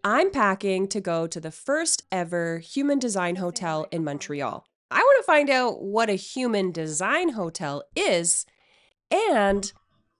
I'm packing to go to the first ever human design hotel in Montreal. I want to find out what a human design hotel is, and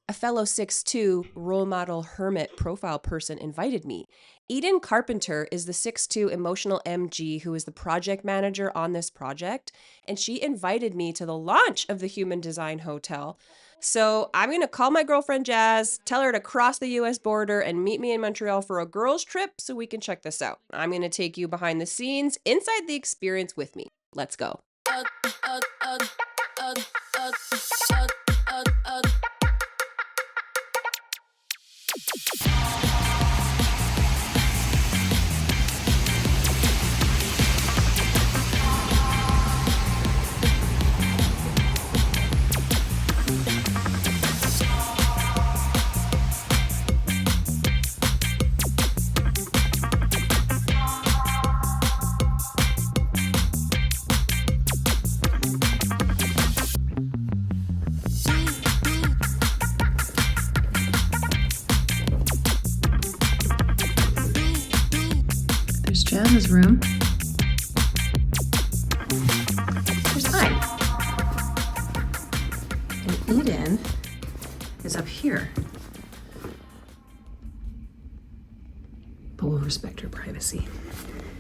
a fellow 6'2" role model hermit profile person invited me. Eden Carpenter is the 6'2" emotional MG who is the project manager on this project, and she invited me to the launch of the Human Design Hotel. So I'm going to call my girlfriend Jazz, tell her to cross the US border and meet me in Montreal for a girls' trip so we can check this out. I'm going to take you behind the scenes, inside the experience with me. Let's go. There's Jazz's room. There's mine. And Eden is up here. But we'll respect her privacy.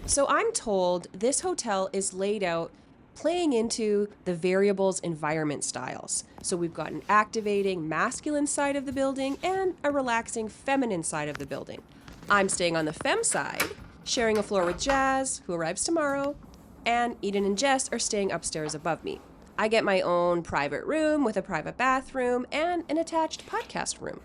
So I'm told this hotel is laid out playing into the variables environment styles. So we've got an activating masculine side of the building and a relaxing feminine side of the building. I'm staying on the femme side, sharing a floor with Jazz, who arrives tomorrow, and Eden and Jess are staying upstairs above me. I get my own private room with a private bathroom and an attached podcast room.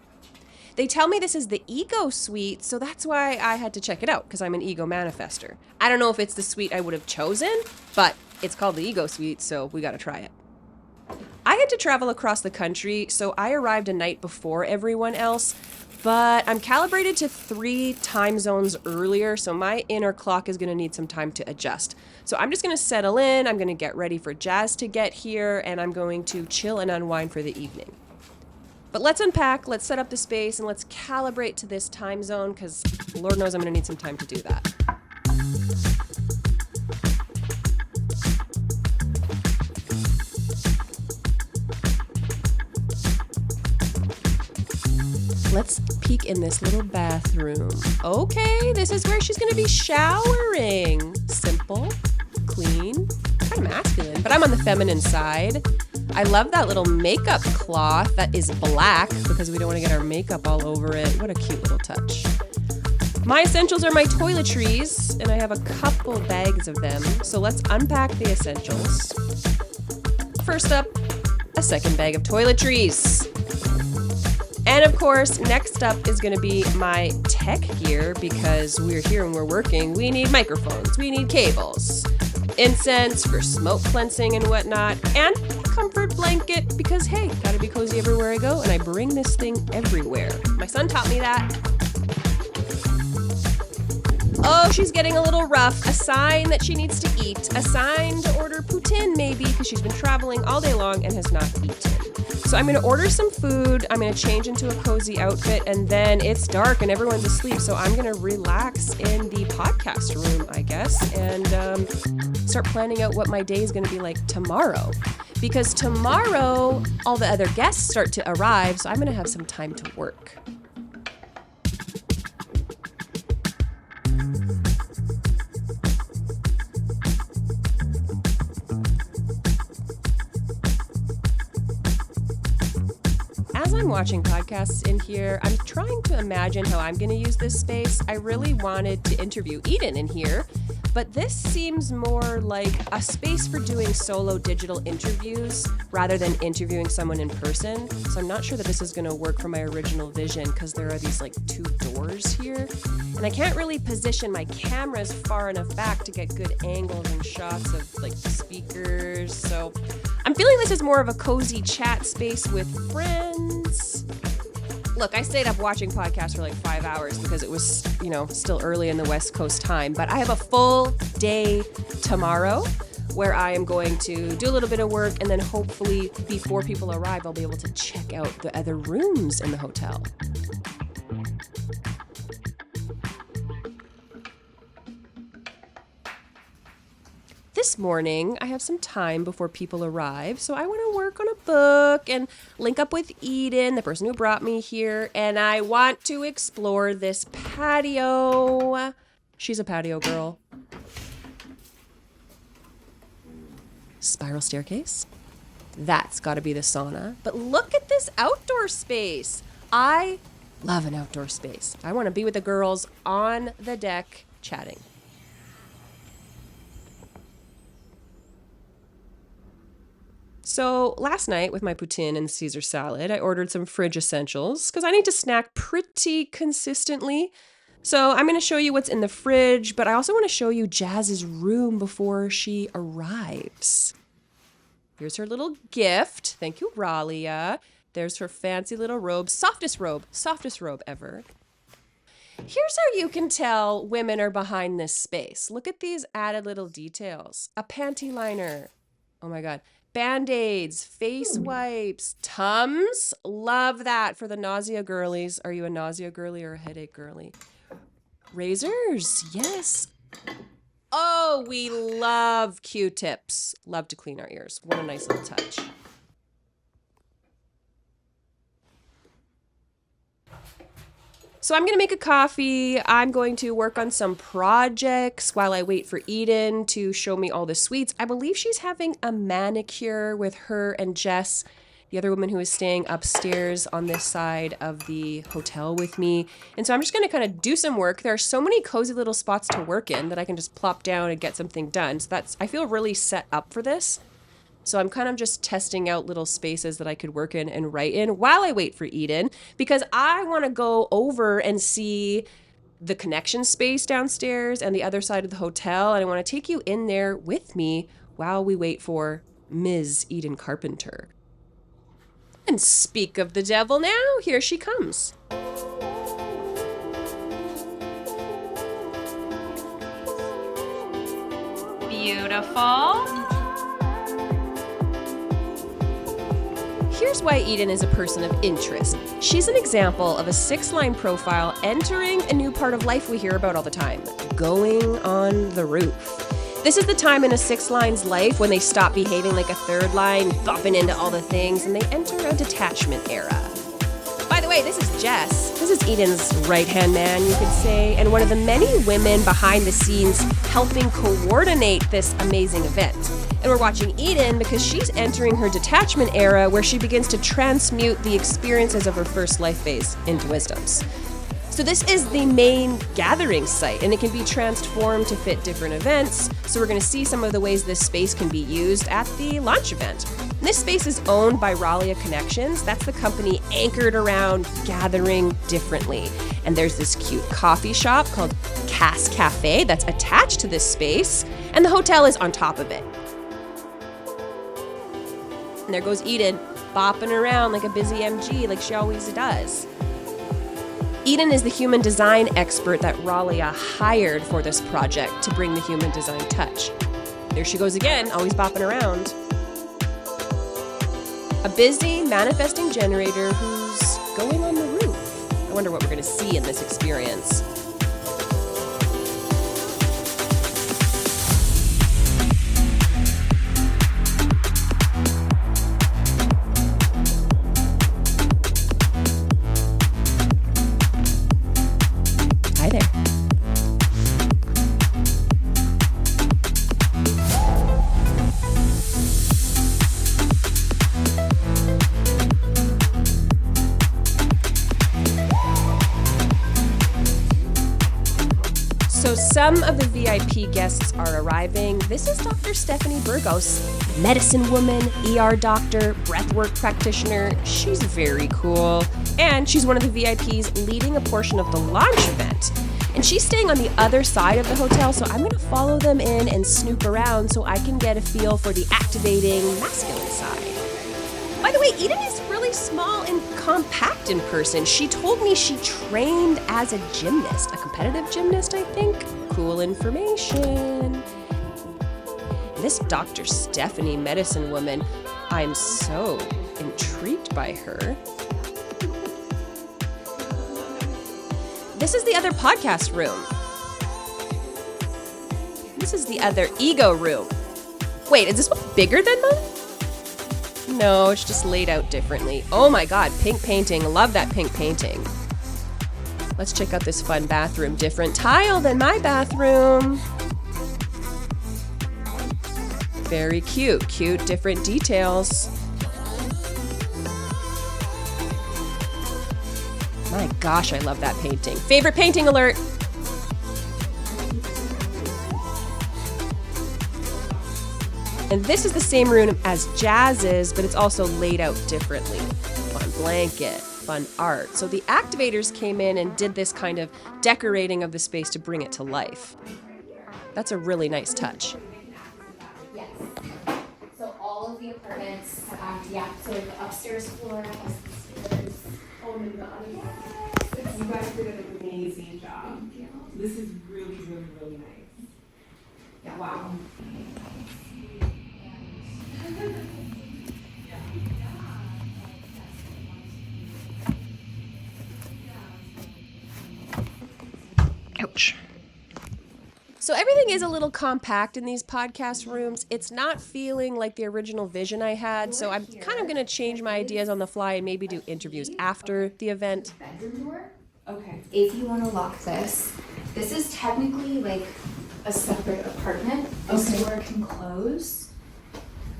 They tell me this is the ego suite, so that's why I had to check it out, because I'm an ego manifester. I don't know if it's the suite I would have chosen, but it's called the ego suite, so we gotta try it. I had to travel across the country, so I arrived a night before everyone else, but I'm calibrated to 3 time zones earlier, so my inner clock is gonna need some time to adjust. So I'm just gonna settle in, I'm gonna get ready for Jazz to get here, and I'm going to chill and unwind for the evening. But let's unpack, let's set up the space, and let's calibrate to this time zone, because Lord knows I'm gonna need some time to do that. Let's peek in this little bathroom. Okay, this is where she's gonna be showering. Simple, clean, kind of masculine, but I'm on the feminine side. I love that little makeup cloth that is black because we don't want to get our makeup all over it. What a cute little touch. My essentials are my toiletries, and I have a couple bags of them, so let's unpack the essentials. First up, a second bag of toiletries. And of course, next up is going to be my tech gear, because we're here and we're working. We need microphones, we need cables, incense for smoke cleansing and whatnot, and a comfort blanket because, hey, gotta be cozy everywhere I go, and I bring this thing everywhere. My son taught me that. Oh, she's getting a little rough. A sign that she needs to eat. A sign to order poutine maybe, because she's been traveling all day long and has not eaten. So I'm going to order some food, I'm going to change into a cozy outfit, and then it's dark and everyone's asleep, so I'm going to relax in the podcast room, I guess, and start planning out what my day is going to be like tomorrow. Because tomorrow, all the other guests start to arrive, so I'm going to have some time to work. As I'm watching podcasts in here, I'm trying to imagine how I'm going to use this space. I really wanted to interview Eden in here, but this seems more like a space for doing solo digital interviews rather than interviewing someone in person. So I'm not sure that this is going to work for my original vision, because there are these like 2 doors here, and I can't really position my cameras far enough back to get good angles and shots of like the speakers. So I'm feeling this is more of a cozy chat space with friends. Look, I stayed up watching podcasts for like 5 hours because it was, still early in the West Coast time. But I have a full day tomorrow where I am going to do a little bit of work, and then hopefully before people arrive, I'll be able to check out the other rooms in the hotel. this morning, I have some time before people arrive, so I want to work on a book and link up with Eden, the person who brought me here, and I want to explore this patio. She's a patio girl. Spiral staircase. That's got to be the sauna. But look at this outdoor space. I love an outdoor space. I want to be with the girls on the deck chatting. So last night with my poutine and Caesar salad, I ordered some fridge essentials because I need to snack pretty consistently. So I'm going to show you what's in the fridge, but I also want to show you Jazz's room before she arrives. Here's her little gift. Thank you, Ralia. There's her fancy little robe. Softest robe ever. Here's how you can tell women are behind this space. Look at these added little details. A panty liner. Oh my God. Band-aids, face wipes, Tums. Love that for the nausea girlies. Are you a nausea girly or a headache girly? Razors, yes. Oh, we love Q-tips. Love to clean our ears. What a nice little touch. So I'm going to make a coffee. I'm going to work on some projects while I wait for Eden to show me all the sweets. I believe she's having a manicure with her and Jess, the other woman who is staying upstairs on this side of the hotel with me. And so I'm just going to kind of do some work. There are so many cozy little spots to work in that I can just plop down and get something done. So I feel really set up for this. So I'm kind of just testing out little spaces that I could work in and write in while I wait for Eden, because I want to go over and see the connection space downstairs and the other side of the hotel. And I want to take you in there with me while we wait for Ms. Eden Carpenter. And speak of the devil now, here she comes. Beautiful. Here's why Eden is a person of interest. She's an example of a 6-line profile entering a new part of life we hear about all the time, going on the roof. This is the time in a 6-line's life when they stop behaving like a 3rd line, bumping into all the things, and they enter a detachment era. By the way, this is Jess. This is Eden's right-hand man, you could say, and one of the many women behind the scenes helping coordinate this amazing event. And we're watching Eden because she's entering her detachment era where she begins to transmute the experiences of her first life phase into wisdoms. So this is the main gathering site, and it can be transformed to fit different events. So we're going to see some of the ways this space can be used at the launch event. And this space is owned by Ralia Connections. That's the company anchored around gathering differently. And there's this cute coffee shop called Cass Café that's attached to this space, and the hotel is on top of it. And there goes Eden, bopping around like a busy MG, like she always does. Eden is the human design expert that Ralia hired for this project to bring the human design touch. There she goes again, always bopping around. A busy manifesting generator who's going on the roof. I wonder what we're going to see in this experience. Hi there. So some of the VIP guests are arriving. This is Dr. Stephanie Burgos, medicine woman, ER doctor, breathwork practitioner. She's very cool. And she's one of the VIPs leading a portion of the launch event. And she's staying on the other side of the hotel, so I'm going to follow them in and snoop around so I can get a feel for the activating masculine side. By the way, Eden is really small and compact in person. She told me she trained as a gymnast, a competitive gymnast, I think. Cool information. This Dr. Stephanie medicine woman, I'm so intrigued by her. This is the other podcast room. This is the other ego room. Wait, is this one bigger than mine? No, it's just laid out differently. Oh my god, pink painting. Love that pink painting. Let's check out this fun bathroom. Different tile than my bathroom. Very cute. Cute, different details. My gosh, I love that painting. Favorite painting alert. And this is the same room as Jazz's, but it's also laid out differently. Fun blanket, fun art. So the activators came in and did this kind of decorating of the space to bring it to life. That's a really nice touch. Yes. So all of the apartments, so the upstairs floor has the stairs. Oh my god, yes. You guys did an amazing job. Thank you. This is really, really, really nice. Yeah. Wow. Ouch. So everything is a little compact in these podcast rooms. It's not feeling like the original vision I had, so I'm kind of going to change my ideas on the fly and maybe do interviews after the event. Bedroom door. Okay. If you want to lock this is technically like a separate apartment. This Okay. door can close.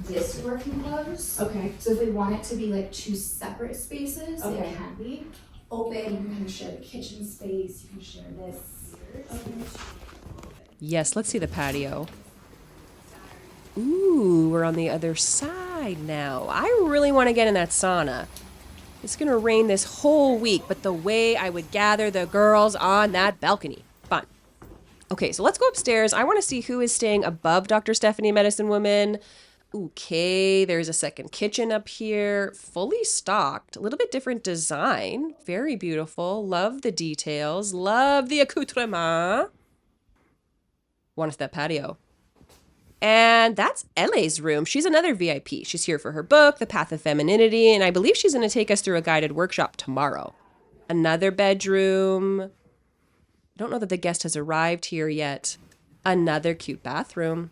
This door can close. Okay. So if we want it to be like two separate spaces, Okay. it can be open. You can kind of share the kitchen space. You can share this. Yes, let's see the patio. Ooh, we're on the other side now. I really want to get in that sauna. It's going to rain this whole week, but the way I would gather the girls on that balcony. Fun. Okay, so let's go upstairs. I want to see who is staying above Dr. Stephanie Medicine Woman. Okay, there's a second kitchen up here, fully stocked, a little bit different design, very beautiful. Love the details, love the accoutrement. Want to see that patio. And that's Ele's room. She's another VIP. She's here for her book, The Path of Femininity, and I believe she's going to take us through a guided workshop tomorrow. Another bedroom. I don't know that the guest has arrived here yet. Another cute bathroom.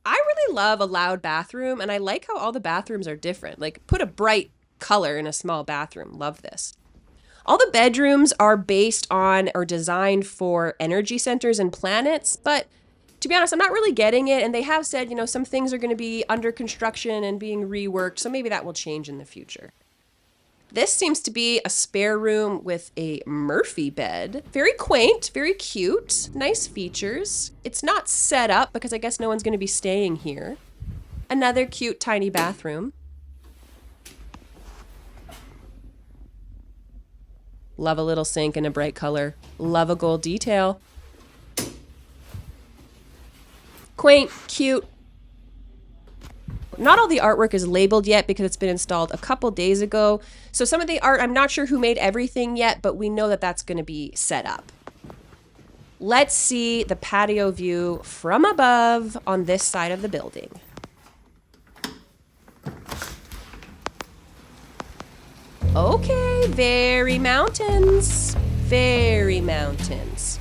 I really love a loud bathroom, and I like how all the bathrooms are different. Like, put a bright color in a small bathroom. Love this. All the bedrooms are based on or designed for energy centers and planets, but to be honest, I'm not really getting it. And they have said, some things are going to be under construction and being reworked, so maybe that will change in the future. This seems to be a spare room with a Murphy bed. Very quaint, very cute, nice features. It's not set up because I guess no one's going to be staying here. Another cute tiny bathroom. Love a little sink in a bright color. Love a gold detail. Quaint, cute. Not all the artwork is labeled yet because it's been installed a couple days ago. So some of the art, I'm not sure who made everything yet, but we know that that's going to be set up. Let's see the patio view from above on this side of the building. Okay, very mountains. Very mountains.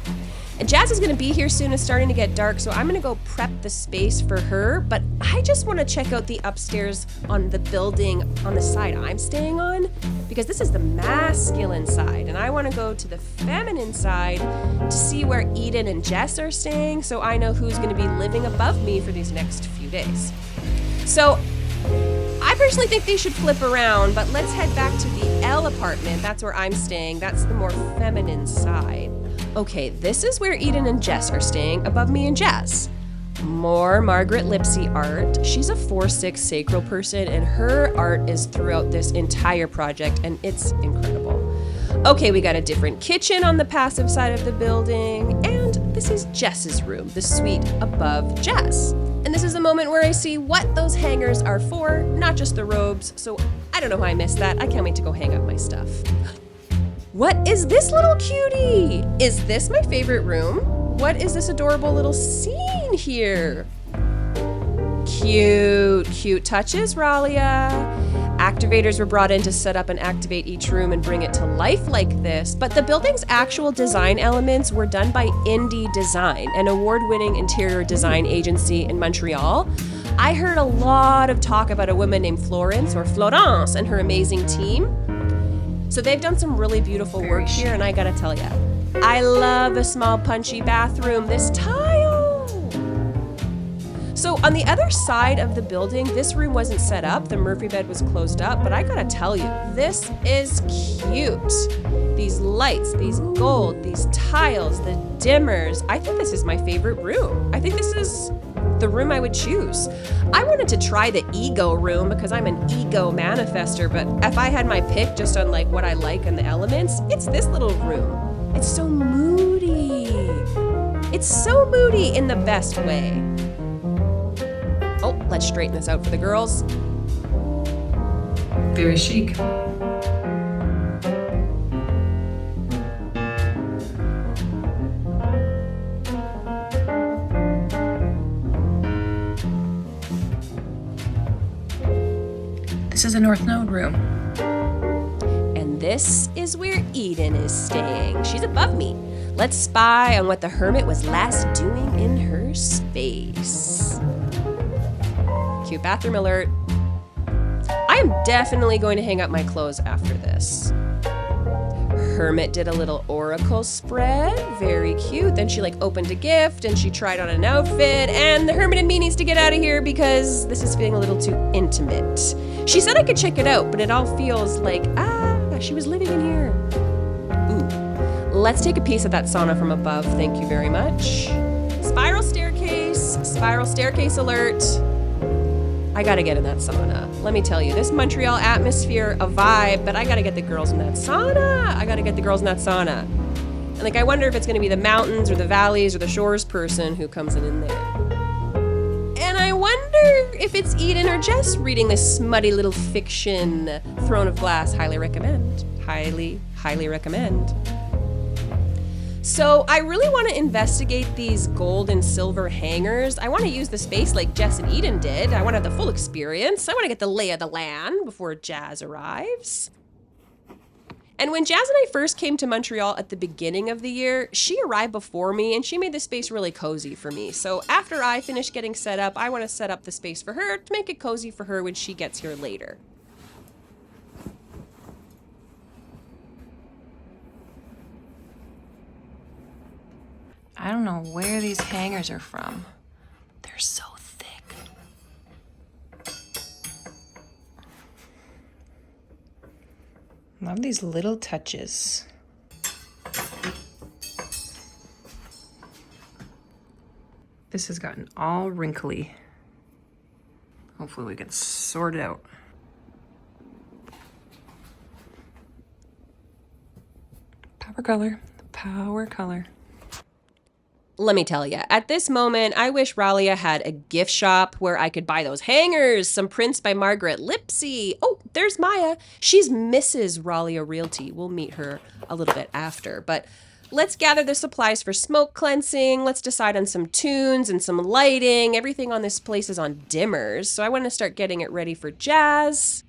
And Jazz is going to be here soon. It's starting to get dark, so I'm going to go prep the space for her. But I just want to check out the upstairs on the building on the side I'm staying on, because this is the masculine side, and I want to go to the feminine side to see where Eden and Jess are staying, so I know who's going to be living above me for these next few days. So I personally think they should flip around, but let's head back to the L apartment. That's where I'm staying. That's the more feminine side. Okay, this is where Eden and Jess are staying, above me and Jess. More Margaret Lipsy art. She's a 4/6 sacral person, and her art is throughout this entire project, and it's incredible. Okay, we got a different kitchen on the passive side of the building, and this is Jess's room, the suite above Jess. And this is a moment where I see what those hangers are for, not just the robes, so I don't know how I missed that. I can't wait to go hang up my stuff. What is this little cutie? Is this my favorite room? What is this adorable little scene here? Cute, cute touches, Ralia. activators were brought in to set up and activate each room and bring it to life like this, but the building's actual design elements were done by Indie Design, an award-winning interior design agency in Montreal. I heard a lot of talk about a woman named Florence and her amazing team. So they've done some really beautiful work here, and I gotta tell ya, I love a small punchy bathroom. This tile! So on the other side of the building, this room wasn't set up. The Murphy bed was closed up, but I gotta tell you, this is cute. These lights, these gold, these tiles, the dimmers. I think this is my favorite room. I think this is the room I would choose. I wanted to try the ego room because I'm an ego manifester, but if I had my pick just on like what I like and the elements, it's this little room. It's so moody. It's so moody in the best way. Oh, let's straighten this out for the girls. Very chic. This is a North Node room. And this is where Eden is staying. She's above me. Let's spy on what the hermit was last doing in her space. Cute bathroom alert. I am definitely going to hang up my clothes after this. Hermit did a little oracle spread. Very cute. Then she like opened a gift and she tried on an outfit, and the hermit in me needs to get out of here because this is feeling a little too intimate. She said I could check it out, but it all feels like, she was living in here. Ooh. Let's take a piece of that sauna from above. Thank you very much. Spiral staircase alert. I gotta get in that sauna. Let me tell you, this Montreal atmosphere, a vibe, but I gotta get the girls in that sauna. And like, I wonder if it's gonna be the mountains or the valleys or the shores person who comes in there. And I wonder if it's Eden or Jess reading this smutty little fiction, Throne of Glass. Highly recommend. Highly, highly recommend. So I really want to investigate these gold and silver hangers. I want to use the space like Jess and Eden did. I want to have the full experience. I want to get the lay of the land before Jazz arrives. And when Jazz and I first came to Montreal at the beginning of the year, she arrived before me and she made the space really cozy for me. So after I finish getting set up, I want to set up the space for her to make it cozy for her when she gets here later. I don't know where these hangers are from. They're so thick. Love these little touches. This has gotten all wrinkly. Hopefully we can sort it out. Power color, power color. Let me tell you, at this moment, I wish Ralia had a gift shop where I could buy those hangers, some prints by Margaret Lipsey. Oh, there's Maya. She's Mrs. Ralia Realty. We'll meet her a little bit after. But let's gather the supplies for smoke cleansing. Let's decide on some tunes and some lighting. Everything on this place is on dimmers, so I want to start getting it ready for Jazz.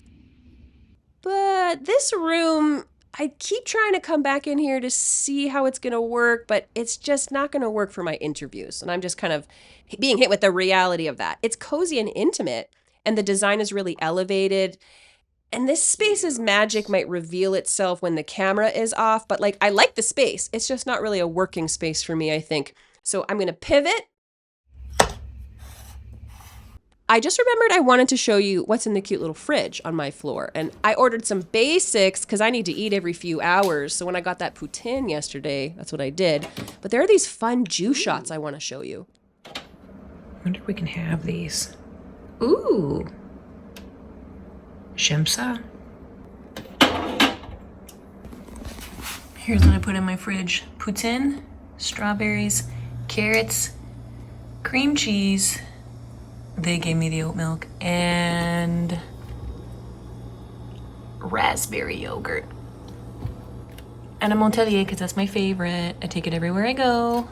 But this room, I keep trying to come back in here to see how it's going to work, but it's just not going to work for my interviews. And I'm just kind of being hit with the reality of that. It's cozy and intimate, and the design is really elevated. And this space's magic might reveal itself when the camera is off, but like, I like the space. It's just not really a working space for me, I think. So I'm going to pivot. I just remembered I wanted to show you what's in the cute little fridge on my floor. And I ordered some basics because I need to eat every few hours. So when I got that poutine yesterday, that's what I did. But there are these fun juice shots I want to show you. I wonder if we can have these. Ooh. Shemsa. Here's what I put in my fridge. Poutine, strawberries, carrots, cream cheese. They gave me the oat milk and raspberry yogurt. And a Montelier because that's my favorite. I take it everywhere I go.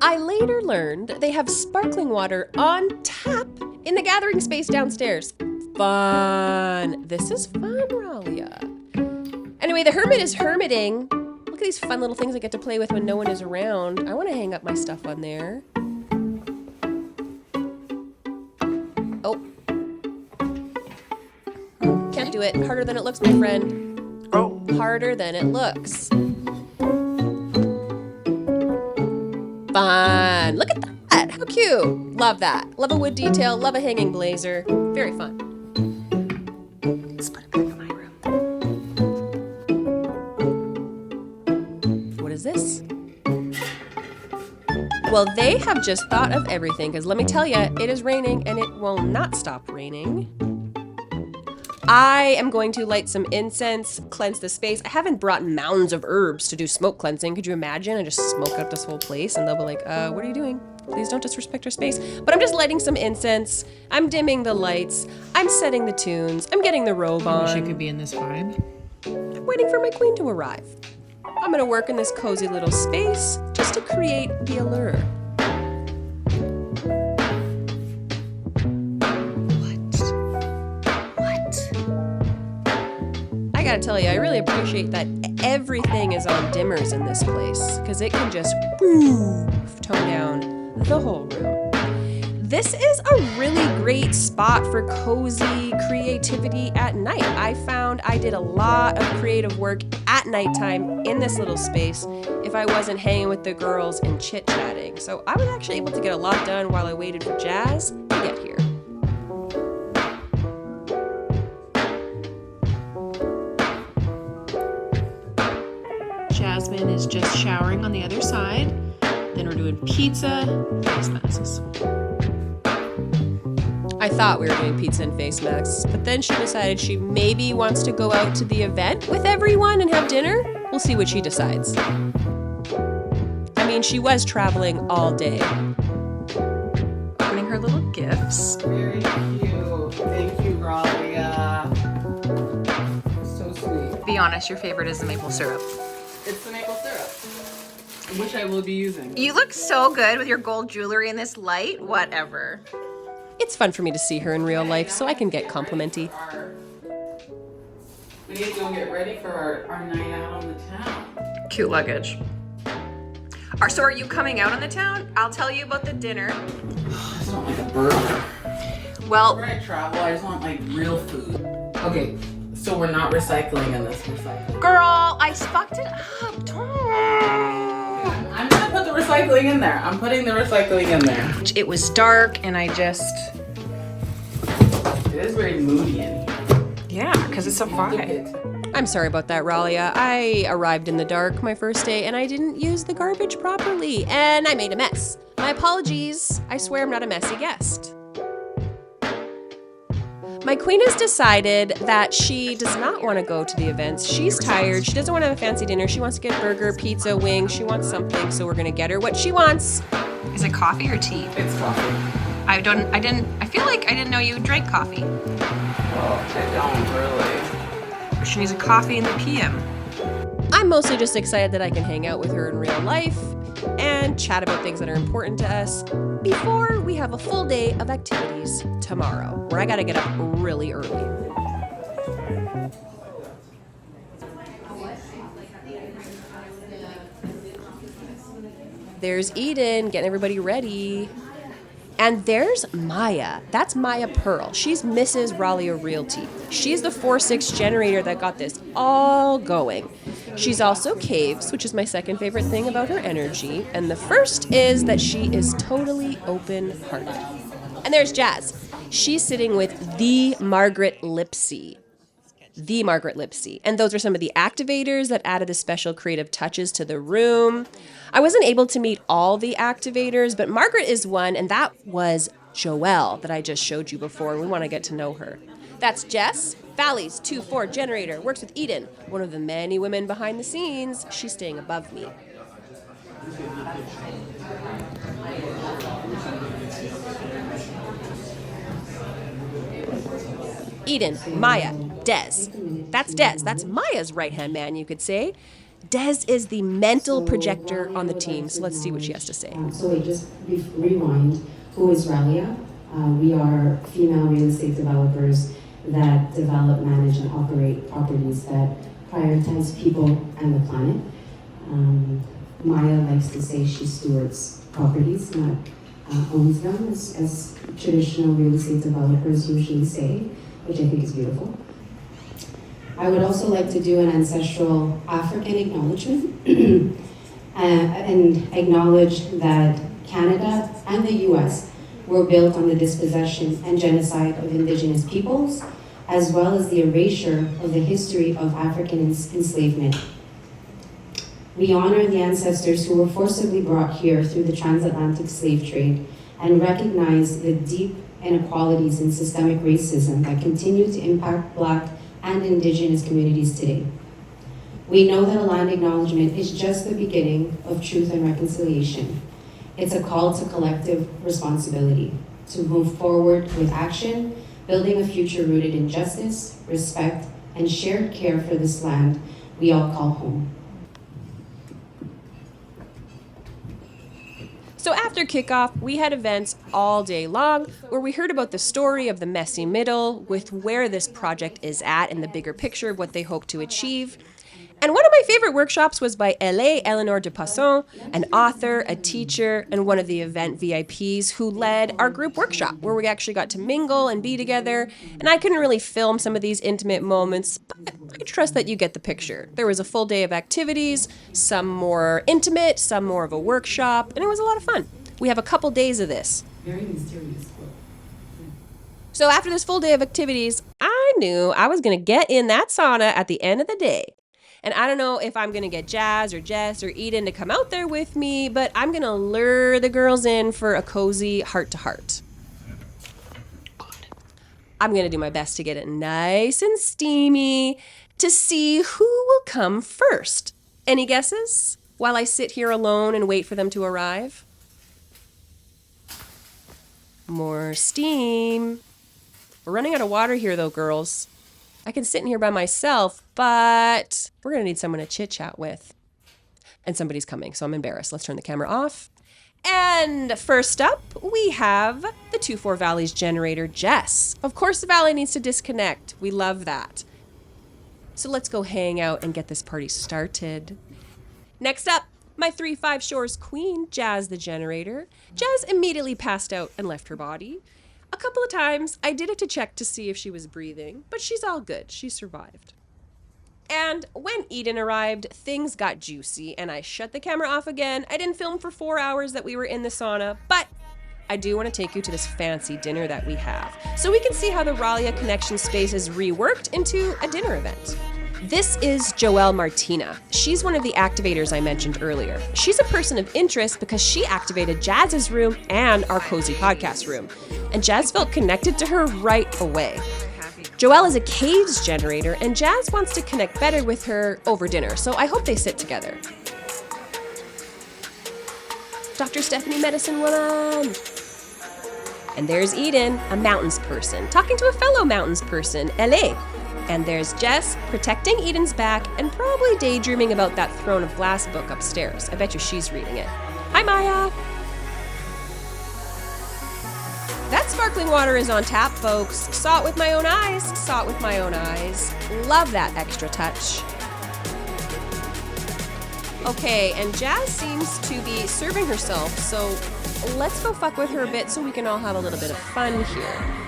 I later learned they have sparkling water on tap in the gathering space downstairs. Fun. This is fun, Ralia. Anyway, the hermit is hermiting. Look at these fun little things I get to play with when no one is around. I want to hang up my stuff on there. Oh. Can't do it. Harder than it looks, my friend. Oh. Harder than it looks. Fun. Look at that. How cute. Love that. Love a wood detail. Love a hanging blazer. Very fun. Let's put it back in my room. What is this? Well, they have just thought of everything, because let me tell you, it is raining and it will not stop raining. I am going to light some incense, cleanse the space. I haven't brought mounds of herbs to do smoke cleansing. Could you imagine? I just smoke up this whole place and they'll be like, what are you doing? Please don't disrespect our space. But I'm just lighting some incense. I'm dimming the lights. I'm setting the tunes. I'm getting the robe on. I wish I could be in this vibe. I'm waiting for my queen to arrive. I'm gonna work in this cozy little space just to create the allure. I gotta tell you, I really appreciate that everything is on dimmers in this place, because it can just tone down the whole room. This is a really great spot for cozy creativity at night. I found I did a lot of creative work at nighttime in this little space if I wasn't hanging with the girls and chit-chatting. So I was actually able to get a lot done while I waited for Jazz to get here. Jasmine is just showering on the other side. Then we're doing pizza, face masks. I thought we were doing pizza and face masks, but then she decided she maybe wants to go out to the event with everyone and have dinner. We'll see what she decides. I mean, she was traveling all day. Opening her little gifts. Very cute. Thank you, Ralia. So sweet. Be honest, your favorite is the maple syrup. It's the maple syrup, which I will be using. You look so good with your gold jewelry in this light. Whatever. It's fun for me to see her in real life, so I can get complimenty. We need to go get ready for our night out on the town. Cute luggage. So are you coming out on the town? I'll tell you about the dinner. I just want like a burger. Well, Whenever I travel, I just want like real food. Okay, so we're not recycling in this recycling. girl, I fucked it up. I'm gonna put the recycling in there. I'm putting the recycling in there. It was dark and I just... It is very moody in here. Yeah, because it's a vibe. I'm sorry about that, Ralia. I arrived in the dark my first day and I didn't use the garbage properly and I made a mess. My apologies. I swear I'm not a messy guest. My queen has decided that she does not want to go to the events. She's tired. She doesn't want to have a fancy dinner. She wants to get burger, pizza, wings. She wants something, so we're going to get her what she wants. Is it coffee or tea? It's coffee. I feel like I didn't know you drank coffee. Well, I don't really. She needs a coffee in the PM. I'm mostly just excited that I can hang out with her in real life and chat about things that are important to us before we have a full day of activities tomorrow, where I gotta get up really early. There's Eden getting everybody ready. And there's Maya. That's Maya Pearl. She's Mrs. Ralia Realty. She's the 4-6 generator that got this all going. She's also Caves, which is my second favorite thing about her energy. And the first is that she is totally open-hearted. And there's Jazz. She's sitting with the Margaret Lipsey. The Margaret Lipsey. And those are some of the activators that added the special creative touches to the room. I wasn't able to meet all the activators, but Margaret is one, and that was Joelle that I just showed you before, and we want to get to know her. That's Jess, Valley's 2-4 generator, works with Eden, one of the many women behind the scenes. She's staying above me. Eden, Maya, Des. That's Des. That's Maya's right-hand man, you could say. Des is the mental projector on the team, so let's see what she has to say. So wait, just rewind. Who is Ralia? We are female real estate developers that develop, manage, and operate properties that prioritize people and the planet. Maya likes to say she stewards properties, not owns them, as traditional real estate developers usually say, which I think is beautiful. I would also like to do an ancestral African acknowledgement and acknowledge that Canada and the US were built on the dispossession and genocide of Indigenous peoples, as well as the erasure of the history of African enslavement. We honor the ancestors who were forcibly brought here through the transatlantic slave trade and recognize the deep inequalities and systemic racism that continue to impact Black and Indigenous communities today. We know that a land acknowledgement is just the beginning of truth and reconciliation. It's a call to collective responsibility, to move forward with action, building a future rooted in justice, respect, and shared care for this land we all call home. So after kickoff, we had events all day long where we heard about the story of the messy middle with where this project is at and the bigger picture of what they hope to achieve. And one of my favorite workshops was by L.A. Eleanor de Passon, an author, a teacher, and one of the event VIPs who led our group workshop where we actually got to mingle and be together. And I couldn't really film some of these intimate moments, but I trust that you get the picture. There was a full day of activities, some more intimate, some more of a workshop, and it was a lot of fun. We have a couple days of this. Very mysterious. So after this full day of activities, I knew I was going to get in that sauna at the end of the day. And I don't know if I'm going to get Jazz or Jess or Eden to come out there with me, but I'm going to lure the girls in for a cozy heart-to-heart. I'm going to do my best to get it nice and steamy to see who will come first. Any guesses while I sit here alone and wait for them to arrive? More steam. We're running out of water here though, girls. I can sit in here by myself, but we're going to need someone to chit-chat with. And somebody's coming, so I'm embarrassed. Let's turn the camera off. And first up, we have the 24 Valleys generator, Jess. Of course, the Valley needs to disconnect. We love that. So let's go hang out and get this party started. Next up, my 3-5 Shores queen, Jazz the generator. Jazz immediately passed out and left her body. A couple of times, I did it to check to see if she was breathing, but she's all good. She survived. And when Eden arrived, things got juicy, and I shut the camera off again. I didn't film for 4 hours that we were in the sauna, but I do want to take you to this fancy dinner that we have, so we can see how the Ralia Connections space is reworked into a dinner event. This is Joelle Martina. She's one of the activators I mentioned earlier. She's a person of interest because she activated Jazz's room and our cozy podcast room, and Jazz felt connected to her right away. Joelle is a Caves generator, and Jazz wants to connect better with her over dinner, so I hope they sit together. Dr. Stephanie Medicine Woman! And there's Eden, a mountains person, talking to a fellow mountains person, LA. And there's Jess, protecting Eden's back and probably daydreaming about that Throne of Glass book upstairs. I bet you she's reading it. Hi, Maya! That sparkling water is on tap, folks. Saw it with my own eyes. Saw it with my own eyes. Love that extra touch. Okay, and Jazz seems to be serving herself, so let's go fuck with her a bit so we can all have a little bit of fun here.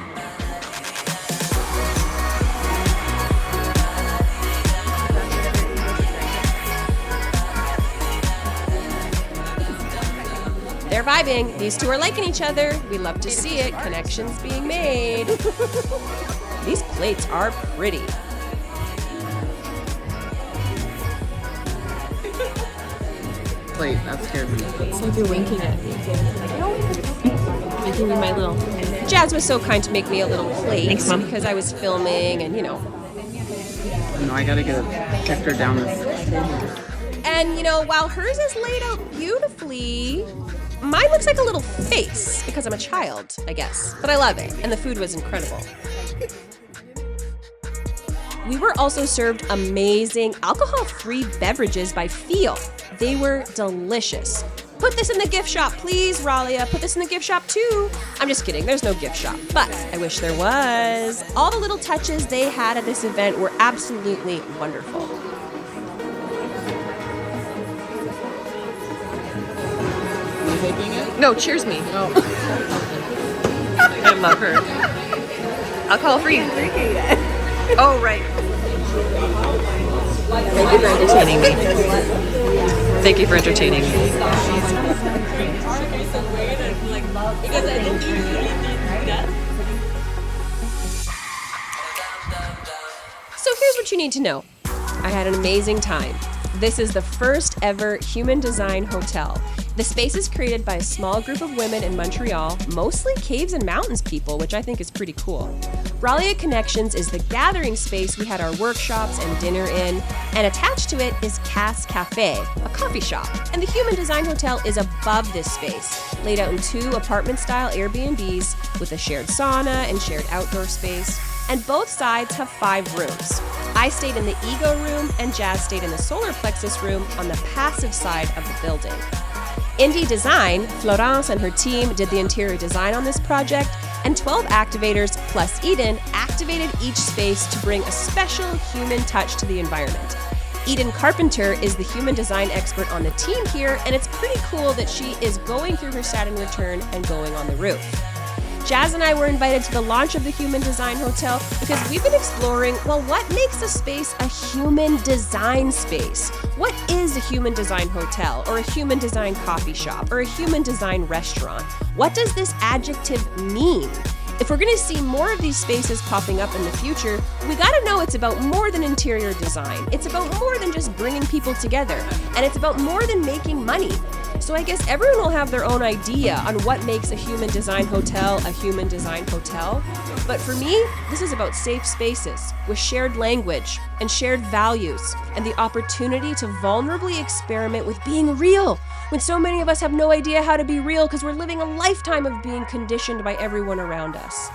They're vibing. These two are liking each other. We love to see it. Connections being made. These plates are pretty. Plate, that scared me. It's like you're winking at me. Making me my little... Jazz was so kind to make me a little plate. Thanks, Mom. Because I was filming and, No, I gotta get her down this. And, while hers is laid out beautifully, mine looks like a little face because I'm a child, I guess. But I love it, and the food was incredible. We were also served amazing alcohol-free beverages by Feel. They were delicious. Put this in the gift shop, please, Ralia. Put this in the gift shop too. I'm just kidding, there's no gift shop, but I wish there was. All the little touches they had at this event were absolutely wonderful. No, cheers me. Oh. I love her. Alcohol free. Oh, right. Thank you for entertaining me. Thank you for entertaining me. So here's what you need to know. I had an amazing time. This is the first ever human design hotel. The space is created by a small group of women in Montreal, mostly Caves and Mountains people, which I think is pretty cool. Ralia Connections is the gathering space we had our workshops and dinner in, and attached to it is Cass Café, a coffee shop. And the Human Design Hotel is above this space, laid out in 2 apartment-style Airbnbs with a shared sauna and shared outdoor space. And both sides have 5 rooms. I stayed in the Ego room and Jazz stayed in the Solar Plexus room on the passive side of the building. Indie Design, Florence and her team did the interior design on this project, and 12 activators plus Eden activated each space to bring a special human touch to the environment. Eden Carpenter is the human design expert on the team here, and it's pretty cool that she is going through her Saturn return and going on the roof. Jazz and I were invited to the launch of the Human Design Hotel because we've been exploring, well, what makes a space a human design space? What is a human design hotel, or a human design coffee shop, or a human design restaurant? What does this adjective mean? If we're going to see more of these spaces popping up in the future, we got to know it's about more than interior design. It's about more than just bringing people together, and it's about more than making money. So I guess everyone will have their own idea on what makes a human design hotel a human design hotel. But for me, this is about safe spaces with shared language and shared values and the opportunity to vulnerably experiment with being real when so many of us have no idea how to be real because we're living a lifetime of being conditioned by everyone around us.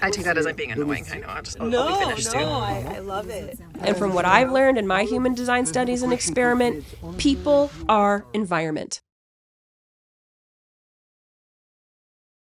I take that as I'm being annoying. I know. I'll be finished soon. I love it. And from what I've learned in my human design studies and experiment, people are environment.